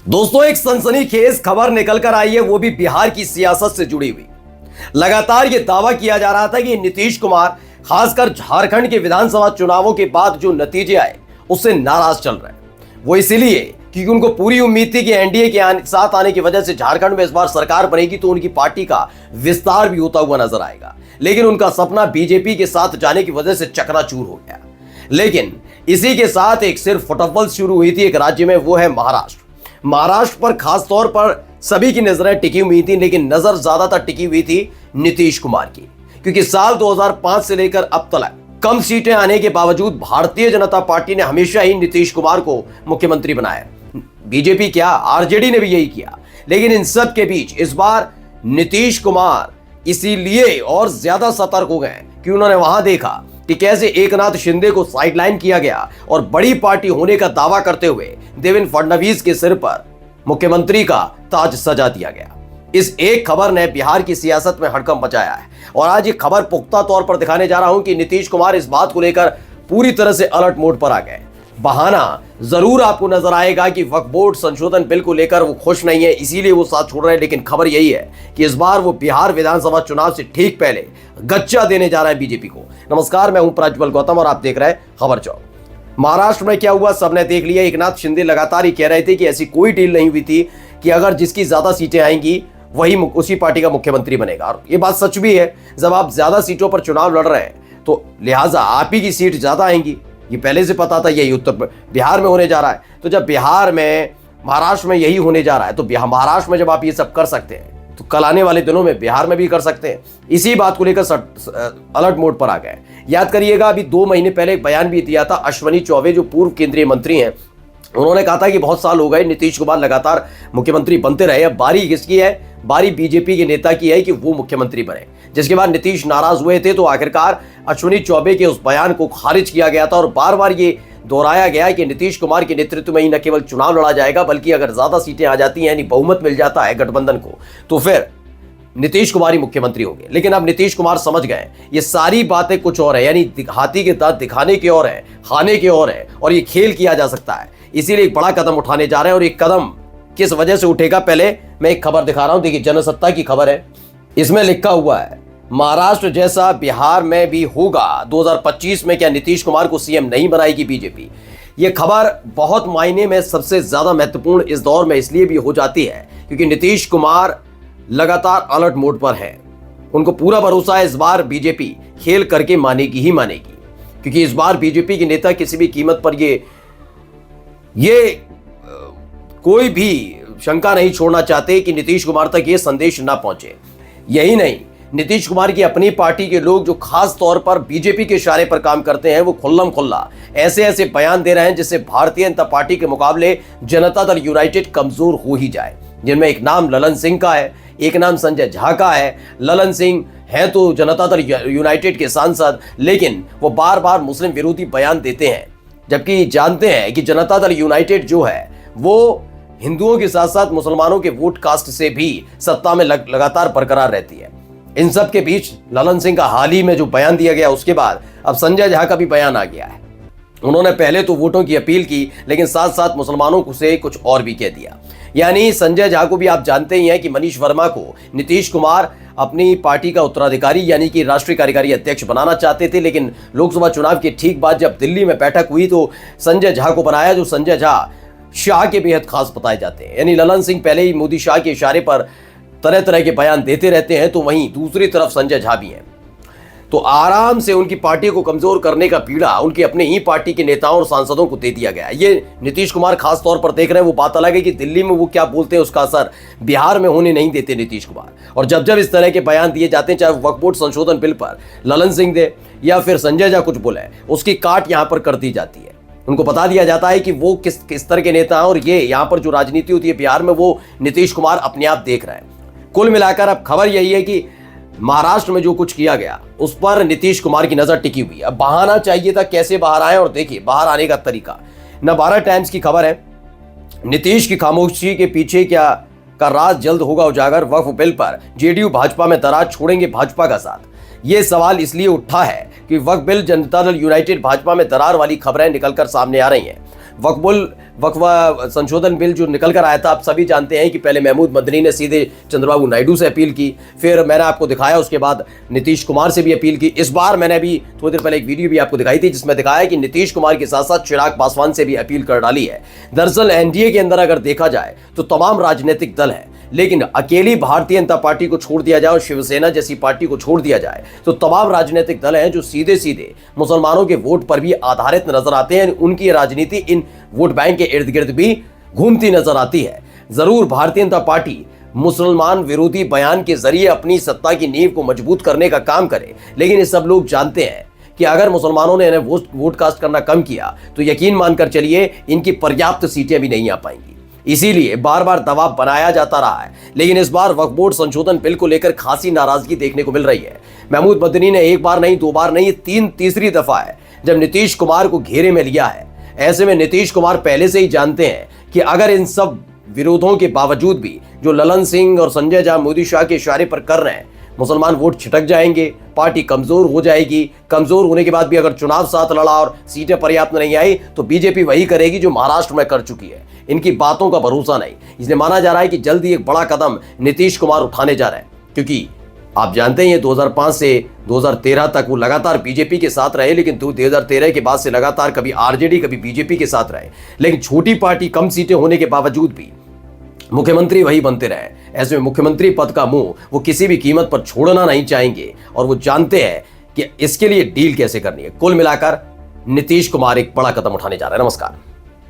दोस्तों, एक सनसनीखेज खबर निकल कर आई है, वो भी बिहार की सियासत से जुड़ी हुई। लगातार ये दावा किया जा रहा था कि नीतीश कुमार खासकर झारखंड के विधानसभा चुनावों के बाद जो नतीजे आए उससे नाराज चल रहे हैं। वो इसीलिए क्योंकि उनको पूरी उम्मीद थी कि एनडीए के साथ आने की वजह से झारखंड में इस बार सरकार बनेगी तो उनकी पार्टी का विस्तार भी होता हुआ नजर आएगा। लेकिन उनका सपना बीजेपी के साथ जाने की वजह से चकनाचूर हो गया। लेकिन इसी के साथ एक सिर्फ फुटबॉल शुरू हुई थी एक राज्य में, वो है महाराष्ट्र। महाराष्ट्र पर खास तौर पर सभी की नजरें टिकी हुई थी, लेकिन नजर ज्यादातर टिकी हुई थी नीतीश कुमार की, क्योंकि साल 2005 से लेकर अब तक कम सीटें आने के बावजूद भारतीय जनता पार्टी ने हमेशा ही नीतीश कुमार को मुख्यमंत्री बनाया। बीजेपी क्या, आरजेडी ने भी यही किया। लेकिन इन सब के बीच इस बार नीतीश कुमार इसीलिए और ज्यादा सतर्क हो गए कि उन्होंने वहां देखा कि कैसे एकनाथ शिंदे को साइडलाइन किया गया और बड़ी पार्टी होने का दावा करते हुए देवेंद्र फडणवीस के सिर पर मुख्यमंत्री का ताज सजा दिया गया। इस एक खबर ने बिहार की सियासत में हड़कंप मचाया है और आज ये खबर पुख्ता तौर पर दिखाने जा रहा हूं कि नीतीश कुमार इस बात को लेकर पूरी तरह से अलर्ट मोड पर आ गए। बहाना जरूर आपको नजर आएगा कि वक्फ बोर्ड संशोधन बिल को लेकर वो खुश नहीं है, इसीलिए वो साथ छोड़ रहे हैं। लेकिन खबर यही है कि इस बार वो बिहार विधानसभा चुनाव से ठीक पहले गच्चा देने जा रहा है बीजेपी को। नमस्कार, मैं हूं प्रज्वल गौतम और आप देख रहे हैं खबर चौक। महाराष्ट्र में क्या हुआ सबने देख लिया। एकनाथ शिंदे लगातार ही कह रहे थे कि ऐसी कोई डील नहीं हुई थी कि अगर जिसकी ज्यादा सीटें आएंगी वही उसी पार्टी का मुख्यमंत्री बनेगा। और ये बात सच भी है, जब आप ज्यादा सीटों पर चुनाव लड़ रहे हैं तो लिहाजा आप ही की सीट ज्यादा आएंगी। ये पहले से पता था, यही उत्तर बिहार में होने जा रहा है। तो जब बिहार में, महाराष्ट्र में यही होने जा रहा है, तो महाराष्ट्र में जब आप ये सब कर सकते हैं तो कल आने वाले दिनों में बिहार में भी कर सकते हैं। इसी बात को लेकर अलर्ट मोड पर आ गए। याद करिएगा, अभी 2 महीने पहले एक बयान भी दिया था अश्विनी चौबे, जो पूर्व केंद्रीय मंत्री हैं। उन्होंने कहा था कि बहुत साल हो गए, नीतीश कुमार लगातार मुख्यमंत्री बनते रहे, अब बारी किसकी है, बारी बीजेपी के नेता की है कि वो मुख्यमंत्री बने। जिसके बाद नीतीश नाराज हुए थे तो आखिरकार अश्विनी चौबे के उस बयान को खारिज किया गया था और बार बार ये दोहराया गया कि नीतीश कुमार के नेतृत्व में ही न केवल चुनाव लड़ा जाएगा, बल्कि अगर ज्यादा सीटें आ जाती हैं, यानी बहुमत मिल जाता है गठबंधन को, तो फिर नीतीश कुमार ही मुख्यमंत्री होंगे। लेकिन अब नीतीश कुमार समझ गए ये सारी बातें कुछ और है, यानी हाथी के दांत दिखाने के और है, खाने के और है, और ये खेल किया जा सकता है। इसीलिए एक बड़ा कदम उठाने जा रहे हैं। और एक कदम किस वजह से उठेगा, पहले मैं एक खबर दिखा रहा हूं। देखिए, जनसत्ता की खबर है, इसमें लिखा हुआ है महाराष्ट्र जैसा बिहार में भी होगा 2025 में, क्या नीतीश कुमार को सीएम नहीं बनाएगी बीजेपी। यह खबर बहुत मायने में सबसे ज्यादा महत्वपूर्ण इस दौर में इसलिए भी हो जाती है क्योंकि नीतीश कुमार लगातार अलर्ट मोड पर है। उनको पूरा भरोसा है इस बार बीजेपी खेल करके मानेगी ही मानेगी, क्योंकि इस बार बीजेपी के नेता किसी भी कीमत पर ये कोई भी शंका नहीं छोड़ना चाहते कि नीतीश कुमार तक ये संदेश ना पहुंचे। यही नहीं, नीतीश कुमार की अपनी पार्टी के लोग जो खास तौर पर बीजेपी के इशारे पर काम करते हैं, वो खुल्लम खुल्ला ऐसे ऐसे बयान दे रहे हैं जिससे भारतीय जनता पार्टी के मुकाबले जनता दल यूनाइटेड कमजोर हो ही जाए। जिनमें एक नाम ललन सिंह का है, एक नाम संजय झा का है। ललन सिंह है तो जनता दल यूनाइटेड के सांसद, लेकिन वो बार बार मुस्लिम विरोधी बयान देते हैं, जबकि जानते हैं कि जनता दल यूनाइटेड जो है वो हिंदुओं के साथ साथ मुसलमानों के वोट कास्ट से भी सत्ता में लगातार बरकरार रहती है। इन सब के बीच ललन सिंह का हाल ही में जो बयान दिया गया, उसके बाद अब संजय झा का भी बयान आ गया है। उन्होंने पहले तो वोटों की अपील की, लेकिन साथ साथ मुसलमानों को से कुछ और भी कह दिया। यानी संजय झा को भी आप जानते ही हैं कि मनीष वर्मा को नीतीश कुमार अपनी पार्टी का उत्तराधिकारी यानी कि राष्ट्रीय कार्यकारी अध्यक्ष बनाना चाहते थे। लेकिन लोकसभा चुनाव के ठीक बाद जब दिल्ली में बैठक हुई तो संजय झा को बनाया, जो संजय झा शाह के बेहद खास बताए जाते हैं। यानी ललन सिंह पहले ही मोदी शाह के इशारे पर तरह तरह के बयान देते रहते हैं, तो वहीं दूसरी तरफ संजय झा भी हैं। तो आराम से उनकी पार्टी को कमजोर करने का पीड़ा उनकी अपने ही पार्टी के नेताओं और सांसदों को दे दिया गया। ये नीतीश कुमार खास तौर पर देख रहे हैं। वो बात अलग है कि दिल्ली में वो क्या बोलते हैं उसका असर बिहार में होने नहीं देते नीतीश कुमार। और जब जब इस तरह के बयान दिए जाते हैं, चाहे वक्फ बोर्ड संशोधन बिल पर ललन सिंह दे या फिर संजय झा कुछ बोले, उसकी काट यहां पर कर दी जाती है। उनको बता दिया जाता है कि वो किस तरह के नेता हैं और ये यहां पर जो राजनीति होती है बिहार में, वो नीतीश कुमार अपने आप देख रहे हैं। कुल मिलाकर अब खबर यही है कि महाराष्ट्र में जो कुछ किया गया उस पर नीतीश कुमार की नजर टिकी हुई। अब बहाना चाहिए था कैसे बाहर आए, और देखिए बाहर आने का तरीका। नवभारत टाइम्स की खबर है, नीतीश की खामोशी के पीछे क्या का राज जल्द होगा उजागर। वक्फ बिल पर जेडीयू भाजपा में दरार, छोड़ेंगे भाजपा का साथ। ये सवाल इसलिए उठा है कि वक्फ बिल जनता दल यूनाइटेड भाजपा में दरार वाली खबरें निकलकर सामने आ रही हैं। वक्फा संशोधन बिल जो निकल कर आया था, आप सभी जानते हैं कि पहले महमूद मदनी ने सीधे चंद्रबाबू नायडू से अपील की, फिर मैंने आपको दिखाया उसके बाद नीतीश कुमार से भी अपील की। इस बार मैंने अभी थोड़ी देर पहले एक वीडियो भी आपको दिखाई थी जिसमें दिखाया कि नीतीश कुमार के साथ साथ चिराग पासवान से भी अपील कर डाली है। दरअसल एनडीए के अंदर अगर देखा जाए तो तमाम राजनीतिक दल हैं, लेकिन अकेली भारतीय जनता पार्टी को छोड़ दिया जाए और शिवसेना जैसी पार्टी को छोड़ दिया जाए तो तमाम राजनीतिक दल हैं जो सीधे सीधे मुसलमानों के वोट पर भी आधारित नजर आते हैं। उनकी राजनीति इन वोट बैंक के इर्द गिर्द भी घूमती नजर आती है। जरूर भारतीय जनता पार्टी मुसलमान विरोधी बयान के जरिए अपनी सत्ता की नींव को मजबूत करने का काम करे, लेकिन ये सब लोग जानते हैं कि अगर मुसलमानों ने इन्हें वोट कास्ट करना कम किया तो यकीन मानकर चलिए इनकी पर्याप्त सीटें भी नहीं आ पाएंगी। इसीलिए बार बार दबाव बनाया जाता रहा है, लेकिन इस बार वक्फ बोर्ड संशोधन बिल को लेकर खासी नाराजगी देखने को मिल रही है। महमूद मदनी ने एक बार नहीं, दो बार नहीं, तीसरी दफा है जब नीतीश कुमार को घेरे में लिया है। ऐसे में नीतीश कुमार पहले से ही जानते हैं कि अगर इन सब विरोधों के बावजूद भी जो ललन सिंह और संजय झा मोदी शाह के इशारे पर कर रहे हैं, मुसलमान वोट छिटक जाएंगे, पार्टी कमजोर हो जाएगी। कमजोर होने के बाद भी अगर चुनाव साथ लड़ा और सीटें पर्याप्त नहीं आई तो बीजेपी वही करेगी जो महाराष्ट्र में कर चुकी है। इनकी बातों का भरोसा नहीं। इसलिए माना जा रहा है कि जल्द ही एक बड़ा कदम नीतीश कुमार उठाने जा रहे हैं, क्योंकि आप जानते हैं 2005 से 2013 तक वो लगातार बीजेपी के साथ रहे, लेकिन 2013 के बाद से लगातार कभी आरजेडी कभी बीजेपी के साथ रहे, लेकिन छोटी पार्टी कम सीटें होने के बावजूद भी मुख्यमंत्री वही बनते रहे। ऐसे में मुख्यमंत्री पद का मुंह वो किसी भी कीमत पर छोड़ना नहीं चाहेंगे और वो जानते हैं कि इसके लिए डील कैसे करनी है। कुल मिलाकर नीतीश कुमार एक बड़ा कदम उठाने जा रहे हैं। नमस्कार।